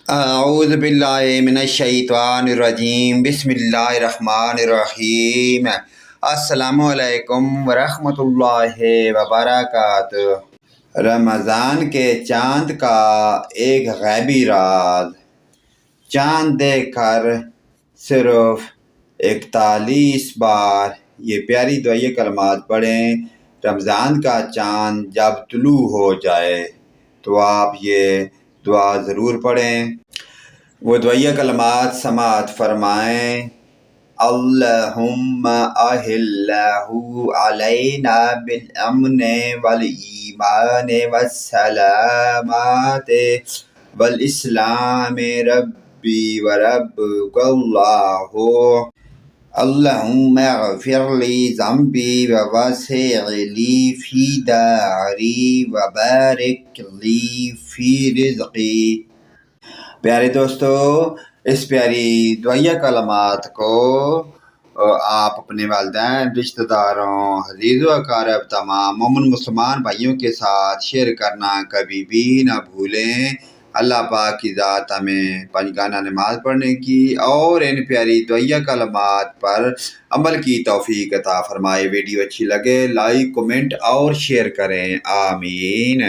اعوذ باللہ من الشیطان الرجیم بسم اللہ الرحمن الرحیم۔ السلام علیکم ورحمۃ اللہ وبرکاتہ۔ رمضان کے چاند کا ایک غیبی راز۔ چاند دیکھ کر صرف 41 بار یہ پیاری دعائیہ کلمات پڑھیں۔ رمضان کا چاند جب طلوع ہو جائے تو آپ یہ دعا ضرور پڑھیں۔ وہ دعائیہ کلمات سماعت فرمائیں۔ اللہم اہلہ علینا بالامن والایمان والسلامات والاسلام ربی وربک اللہ۔ اللہم اغفر لی ذنبی ووسع لی فی داری وبارک لی فی رزقی۔ پیارے دوستو، اس پیاری دعائیہ کلمات کو آپ اپنے والدین، رشتہ داروں، عزیز و اقارب تمام مومن مسلمان بھائیوں کے ساتھ شیئر کرنا کبھی بھی نہ بھولیں۔ اللہ پاک کی ذات ہمیں پنجگانہ نماز پڑھنے کی اور ان پیاری دعائیہ کلمات پر عمل کی توفیق عطا فرمائے۔ ویڈیو اچھی لگے لائک، کمنٹ اور شیئر کریں، آمین۔